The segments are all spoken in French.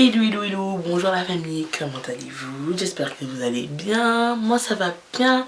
Hello, bonjour la famille, comment allez-vous? J'espère que vous allez bien, moi ça va bien.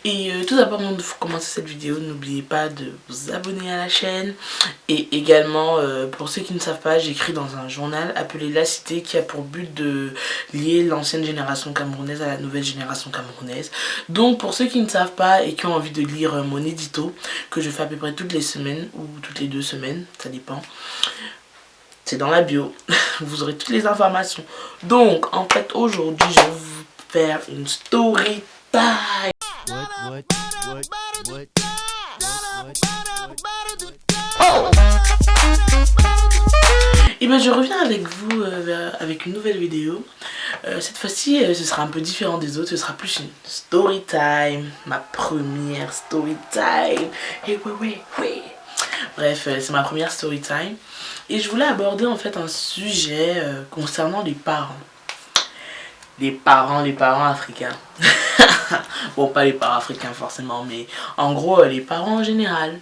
Et tout d'abord, avant de commencer cette vidéo, n'oubliez pas de vous abonner à la chaîne. Et également, pour ceux qui ne savent pas, j'écris dans un journal appelé La Cité qui a pour but de lier l'ancienne génération camerounaise à la nouvelle génération camerounaise. Donc pour ceux qui ne savent pas et qui ont envie de lire mon édito, que je fais à peu près toutes les semaines ou toutes les 2 semaines, ça dépend. C'est dans la bio, vous aurez toutes les informations. Donc, en fait, aujourd'hui, je vais vous faire une story time. Et bien, je reviens avec vous avec une nouvelle vidéo. Cette fois-ci, ce sera un peu différent des autres. Ce sera plus une story time. Ma première story time. Et oui. Bref, c'est ma première story time. Et je voulais aborder en fait un sujet concernant les parents. Les parents africains. Bon, pas les parents africains forcément, mais en gros, les parents en général.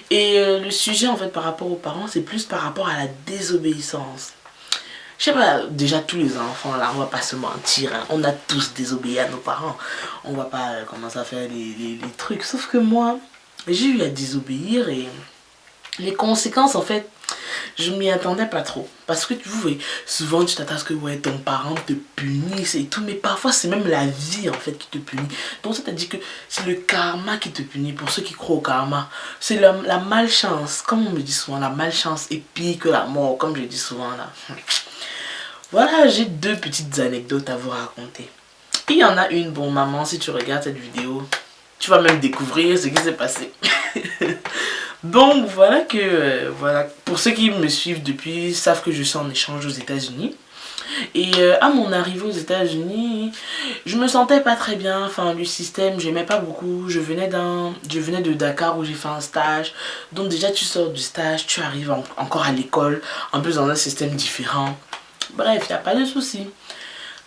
Et le sujet en fait par rapport aux parents, c'est plus par rapport à la désobéissance. Je sais pas, déjà tous les enfants là, on va pas se mentir, hein, on a tous désobéi à nos parents. On va pas commencer à faire les trucs. Sauf que moi, j'ai eu à désobéir et les conséquences en fait, je m'y attendais pas trop. Parce que tu vois, souvent tu t'attends à ce que ouais, ton parent te punisse et tout. Mais parfois c'est même la vie en fait qui te punit. Donc ça t'a dit que c'est le karma qui te punit. Pour ceux qui croient au karma. C'est la malchance. Comme on me dit souvent, la malchance est pire que la mort. Comme je dis souvent là. Voilà, j'ai 2 petites anecdotes à vous raconter. Il y en a une, bon maman, si tu regardes cette vidéo, tu vas même découvrir ce qui s'est passé. Donc voilà que, voilà, pour ceux qui me suivent depuis, savent que je suis en échange aux États-Unis. Et à mon arrivée aux États-Unis, je me sentais pas très bien, enfin le système, j'aimais pas beaucoup. Je venais de Dakar où j'ai fait un stage. Donc déjà tu sors du stage, tu arrives encore à l'école, en plus dans un système différent. Bref, il n'y a pas de souci.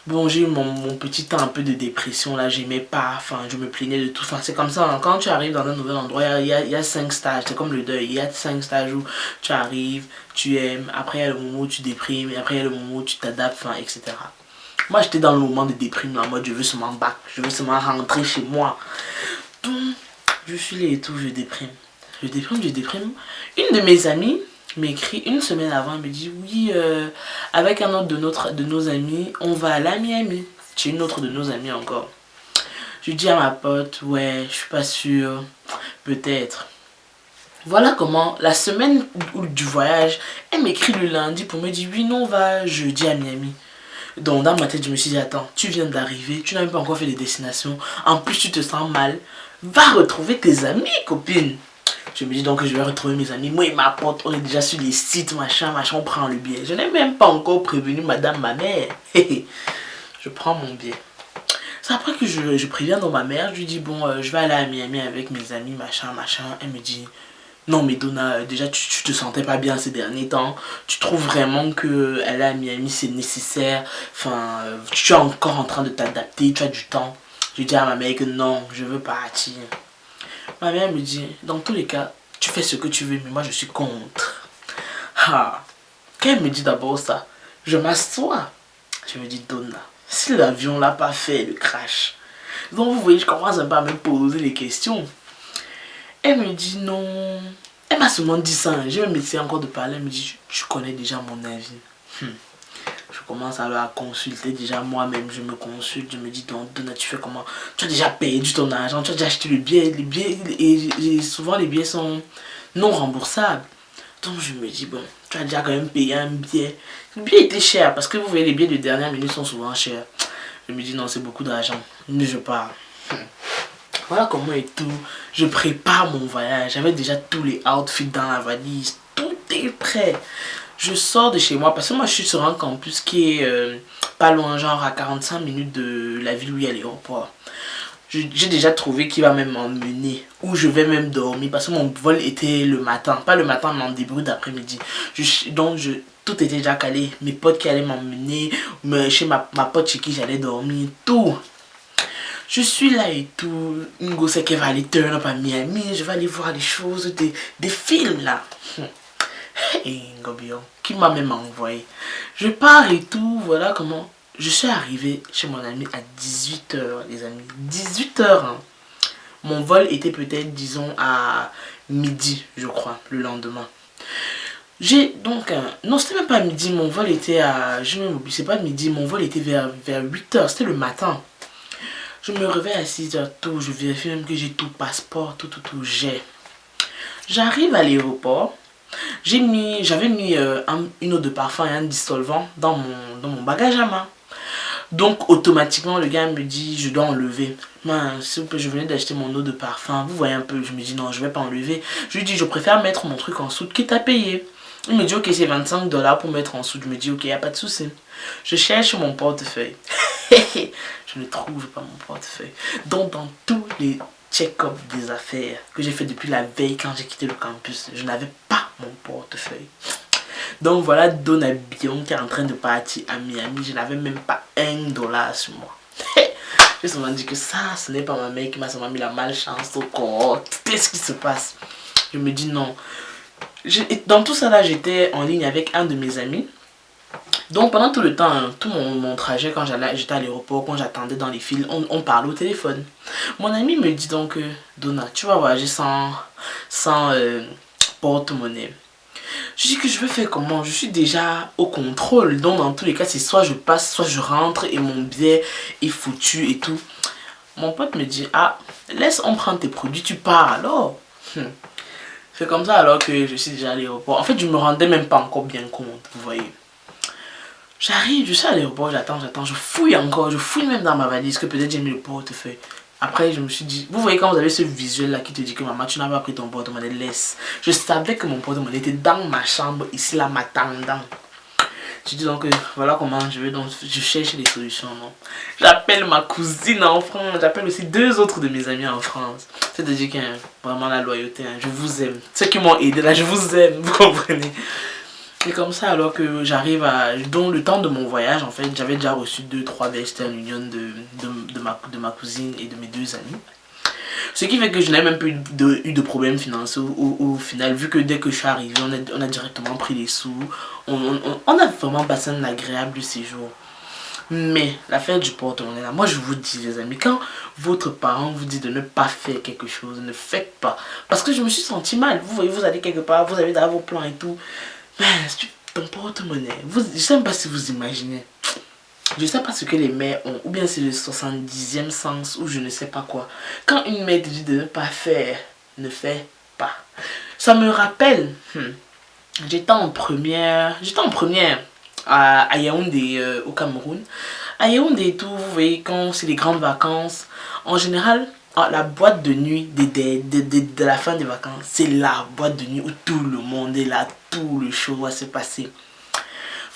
Bon, j'ai eu mon petit temps un peu de dépression là, j'aimais pas, enfin je me plaignais de tout. Enfin c'est comme ça, hein. Quand tu arrives dans un nouvel endroit, il y a 5 stages, c'est comme le deuil, il y a 5 stages où tu arrives, tu aimes, après il y a le moment où tu déprimes, et après il y a le moment où tu t'adaptes, enfin etc. Moi j'étais dans le moment de déprime, en mode je veux seulement back, je veux seulement rentrer chez moi. Donc je suis là et tout, je déprime. Je déprime. Une de mes amies m'écrit une semaine avant, elle me dit oui, avec un autre de nos amis, on va aller à Miami. J'ai une autre de nos amis encore. Je dis à ma pote, ouais, je suis pas sûre, peut-être. Voilà comment, la semaine du voyage, elle m'écrit le lundi pour me dire oui, non, on va jeudi à Miami. Donc dans ma tête, je me suis dit, attends, tu viens d'arriver, tu n'as même pas encore fait les destinations, en plus tu te sens mal, va retrouver tes amis, copine. Je me dis donc que je vais retrouver mes amis. Moi et ma pote, on est déjà sur les sites, machin, on prend le billet. Je n'ai même pas encore prévenu madame, ma mère. Je prends mon billet. C'est après que je préviens dans ma mère, je lui dis bon, je vais aller à Miami avec mes amis, machin. Elle me dit, non mais Donna, déjà tu te sentais pas bien ces derniers temps. Tu trouves vraiment que aller à Miami c'est nécessaire. Enfin, tu es encore en train de t'adapter, tu as du temps. Je dis à ma mère que non, je veux partir. Ma mère me dit, dans tous les cas, tu fais ce que tu veux, mais moi je suis contre. Ah, quand elle me dit d'abord ça, je m'assois. Je me dis, Donna, si l'avion l'a pas fait, le crash. Donc vous voyez, je commence un peu à me poser les questions. Elle me dit non. Elle m'a seulement dit ça. Je vais m'essayer encore de parler. Elle me dit, tu connais déjà mon avis. Je commence alors à consulter déjà moi-même, je me consulte, je me dis donc Donna, tu fais comment? Tu as déjà perdu ton argent, tu as déjà acheté le billet, les billets, et souvent les billets sont non remboursables. Donc je me dis bon, tu as déjà quand même payé un billet. Le billet était cher parce que vous voyez les billets de dernière minute sont souvent chers. Je me dis non, c'est beaucoup d'argent, mais je pars. Voilà comment et tout, je prépare mon voyage, j'avais déjà tous les outfits dans la valise, tout est prêt. Je sors de chez moi parce que moi je suis sur un campus qui est pas loin, genre à 45 minutes de la ville où il y a l'aéroport. J'ai déjà trouvé qui va même m'emmener, où je vais même dormir parce que mon vol était le matin, pas le matin mais en début d'après-midi. Donc tout était déjà calé, mes potes qui allaient m'emmener, chez ma pote chez qui j'allais dormir, tout. Je suis là et tout, une gosse qui va aller turn up à Miami, je vais aller voir les choses, des films là. Et Ngobio, qui m'a même envoyé. Je pars et tout, voilà comment. Je suis arrivé chez mon ami à 18 h, les amis. 18 h, hein. Mon vol était peut-être, disons, à midi, je crois, le lendemain. J'ai donc... non, c'était même pas midi, mon vol était à... Je me m'oublie, c'est pas midi, mon vol était vers 8 h, c'était le matin. Je me réveille à 6 h tôt, je vérifie même que j'ai tout, passeport, tout, j'ai. J'arrive à l'aéroport, j'avais mis une eau de parfum et un dissolvant dans mon bagage à main. Donc automatiquement le gars me dit je dois enlever. S'il vous plaît, je venais d'acheter mon eau de parfum, vous voyez un peu. Je me dis non, je vais pas enlever. Je lui dis je préfère mettre mon truc en soude quitte à payer. Il me dit ok, c'est 25 $ pour mettre en soude. Je me dis ok, y a pas de souci. Je cherche mon portefeuille. Je ne trouve pas mon portefeuille. Donc dans tous les check-up des affaires que j'ai fait depuis la veille quand j'ai quitté le campus, je n'avais pas mon portefeuille. Donc voilà Donabion qui est en train de partir à Miami. Je n'avais même pas $1 sur moi. J'ai souvent dit que ça, ce n'est pas ma mère qui m'a seulement mis la malchance au corps. Qu'est-ce qui se passe? Je me dis non. Dans tout ça là, j'étais en ligne avec un de mes amis. Donc pendant tout le temps, hein, tout mon trajet, quand j'étais à l'aéroport, quand j'attendais dans les files, on parlait au téléphone. Mon ami me dit donc, Donna, tu vas voyager sans porte-monnaie. Je dis que je vais faire comment? Je suis déjà au contrôle. Donc dans tous les cas, c'est soit je passe, soit je rentre et mon billet est foutu et tout. Mon pote me dit, ah, laisse on prendre tes produits, tu pars alors. C'est comme ça alors que je suis déjà à l'aéroport. En fait, je me rendais même pas encore bien compte, vous voyez. J'arrive, je suis à l'aéroport, j'attends, je fouille encore, je fouille même dans ma valise que peut-être j'ai mis le portefeuille. Après, je me suis dit, vous voyez quand vous avez ce visuel là qui te dit que maman, tu n'as pas pris ton porte-monnaie, laisse. Je savais que mon porte-monnaie était dans ma chambre, ici là, m'attendant. Je dis donc, voilà comment je cherche des solutions, non. J'appelle ma cousine en France, j'appelle aussi 2 autres de mes amis en France. C'est-à-dire qu'il y a vraiment la loyauté, hein. Je vous aime. Ceux qui m'ont aidé là, je vous aime, vous comprenez. Et comme ça, alors que j'arrive à... Donc le temps de mon voyage, en fait, j'avais déjà reçu 2-3 Western Union de ma cousine et de mes 2 amis. Ce qui fait que je n'ai même pas eu de problème financier au final, vu que dès que je suis arrivé, on a directement pris les sous. On a vraiment passé un agréable séjour. Mais l'affaire du porte-monnaie là, moi je vous dis les amis, quand votre parent vous dit de ne pas faire quelque chose, ne faites pas. Parce que je me suis senti mal. Vous voyez, vous allez quelque part, vous avez dans vos plans et tout. Mais ton porte-monnaie, je ne sais pas si vous imaginez. Je ne sais pas ce que les mères ont, ou bien c'est le 70e sens, ou je ne sais pas quoi. Quand une mère te dit de ne pas faire, ne fais pas. Ça me rappelle, j'étais en première à Yaoundé, au Cameroun. À Yaoundé et tout, vous voyez, quand c'est les grandes vacances, en général, la boîte de nuit de la fin des vacances, c'est la boîte de nuit où tout le monde est là, tout le show va se passer.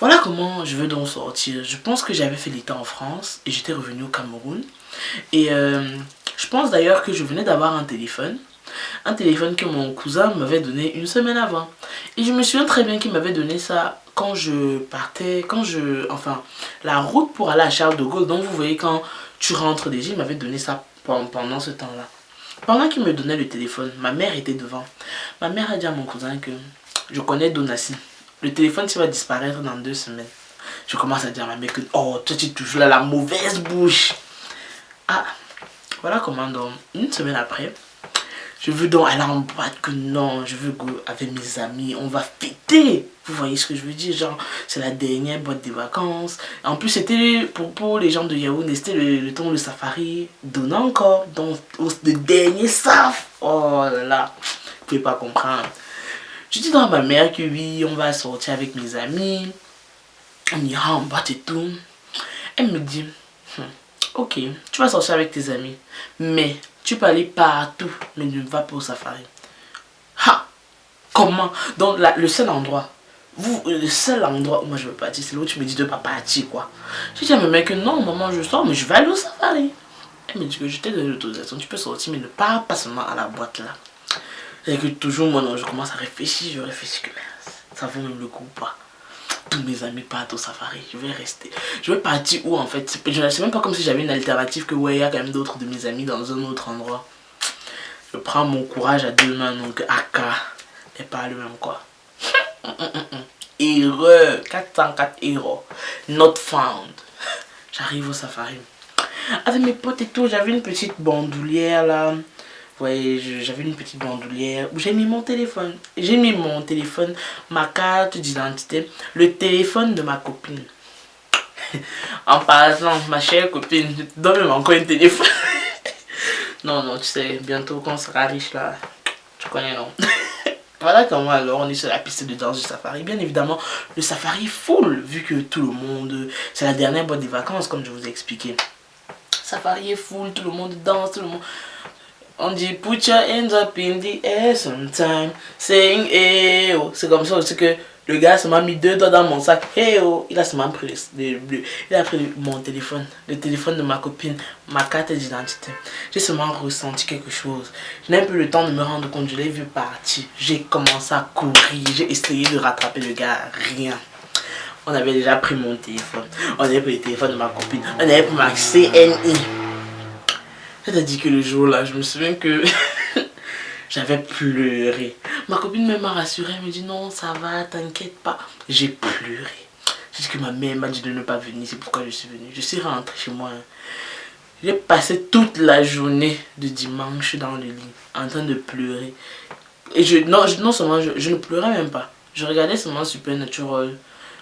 Voilà comment je veux donc sortir. Je pense que j'avais fait l'été en France et j'étais revenu au Cameroun. Et je pense d'ailleurs que je venais d'avoir un téléphone. Un téléphone que mon cousin m'avait donné une semaine avant. Et je me souviens très bien qu'il m'avait donné ça quand je partais, enfin, la route pour aller à Charles de Gaulle. Donc vous voyez, quand tu rentres déjà, il m'avait donné ça pendant ce temps-là. Pendant qu'il me donnait le téléphone, ma mère était devant. Ma mère a dit à mon cousin que je connais Donassi. Le téléphone, ça va disparaître dans 2 semaines. Je commence à dire à ma mère que, oh, toi tu es toujours là, la mauvaise bouche. Ah, voilà comment donc, une semaine après, je veux donc aller en boîte, que non, je veux go avec mes amis, on va fêter. Vous voyez ce que je veux dire, genre, c'est la dernière boîte des vacances. En plus, c'était pour les gens de Yaoundé, c'était le temps de safari, donnant encore, donc le dernier saf. Oh là là, vous pouvez pas comprendre. Je dis donc à ma mère que oui, on va sortir avec mes amis, on ira en boîte et tout. Elle me dit, ok, tu vas sortir avec tes amis, mais tu peux aller partout, mais ne va pas au safari. Ha! Comment? Donc le seul endroit, le seul endroit où moi je veux partir, c'est là où tu me dis de pas partir quoi. Je dis à ma mère que non, maman je sors, mais je vais aller au safari. Elle me dit que j'étais donné l'autorisation, tu peux sortir, mais ne pars pas seulement à la boîte là. Et que toujours moi non, je commence à réfléchir, je réfléchis que ça vaut même le coup ou pas. Tous mes amis partent au safari, je vais rester. Je vais partir où en fait? C'est même pas comme si j'avais une alternative que ouais, il y a quand même d'autres de mes amis dans un autre endroit. Je prends mon courage à 2 mains, donc AK, et pas le même quoi. Erreur, 404 erreurs. Not found. J'arrive au Safari. Avec mes potes et tout, j'avais une petite bandoulière là. Ouais, j'avais une petite bandoulière où j'ai mis mon téléphone. J'ai mis mon téléphone, ma carte d'identité, le téléphone de ma copine. En passant, ma chère copine, je te donne même encore un téléphone. Non, non, tu sais, bientôt quand on sera riche là, tu connais non. Voilà comment alors on est sur la piste de danse du Safari. Bien évidemment, le Safari est full, vu que tout le monde, c'est la dernière boîte des vacances comme je vous ai expliqué. Safari est full, tout le monde danse, tout le monde... On dit put your hands up in the air sometime, saying hey oh. C'est comme ça aussi que le gars m'a mis 2 doigts dans mon sac, hey oh. Il a seulement pris il a pris mon téléphone, le téléphone de ma copine, ma carte d'identité. J'ai seulement ressenti quelque chose. Je n'ai plus le temps de me rendre compte, je l'ai vu partir. J'ai commencé à courir, j'ai essayé de rattraper le gars, rien. On avait déjà pris mon téléphone, on avait pris le téléphone de ma copine, on avait pris ma CNI. C'est-à-dire que le jour là, je me souviens que j'avais pleuré. Ma copine m'a rassurée, elle me dit non, ça va, t'inquiète pas. J'ai pleuré. J'ai dit que ma mère m'a dit de ne pas venir, c'est pourquoi je suis venue. Je suis rentrée chez moi. J'ai passé toute la journée de dimanche dans le lit, en train de pleurer. Et non seulement, je ne pleurais même pas. Je regardais seulement Supernatural.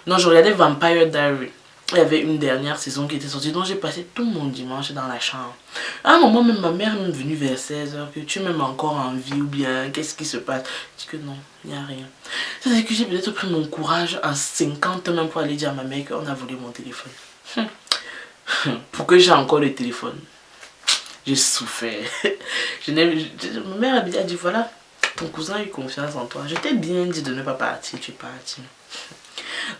Non, je regardais Vampire Diaries. Il y avait une dernière saison qui était sortie, donc j'ai passé tout mon dimanche dans la chambre. À un moment, même ma mère est venue vers 16h, que tu es même encore en vie ou bien qu'est-ce qui se passe. Je dis que non, il n'y a rien. C'est que j'ai peut-être pris mon courage en 50 même pour aller dire à ma mère qu'on a volé mon téléphone. Pourquoi j'ai encore le téléphone? J'ai souffert. Ma mère a dit voilà, ton cousin a eu confiance en toi. Je t'ai bien dit de ne pas partir, tu es parti.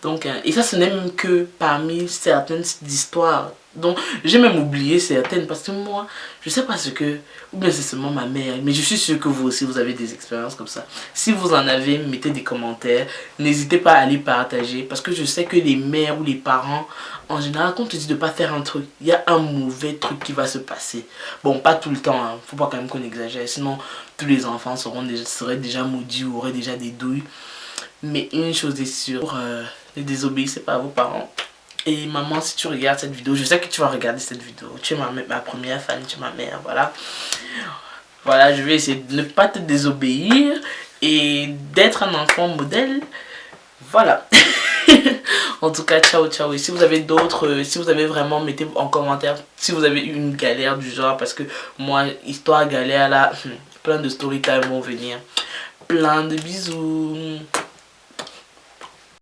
Donc, et ça ce n'est même que parmi certaines histoires. Donc j'ai même oublié certaines parce que moi je sais pas ce que, ou bien c'est seulement ma mère, mais je suis sûre que vous aussi vous avez des expériences comme ça. Si vous en avez, mettez des commentaires, n'hésitez pas à les partager parce que je sais que les mères ou les parents en général, quand on te dit de pas faire un truc, il y a un mauvais truc qui va se passer. Bon, pas tout le temps, hein. Faut pas quand même qu'on exagère, sinon tous les enfants seraient déjà maudits ou auraient déjà des douilles. Mais une chose est sûre, ne désobéissez pas à vos parents. Et maman, si tu regardes cette vidéo, je sais que tu vas regarder cette vidéo. Tu es ma première fan, tu es ma mère, voilà. Voilà, je vais essayer de ne pas te désobéir et d'être un enfant modèle. Voilà. En tout cas, ciao, ciao. Et si vous avez d'autres, si vous avez vraiment, mettez en commentaire si vous avez eu une galère du genre. Parce que moi, histoire galère là, plein de story time vont venir. Plein de bisous.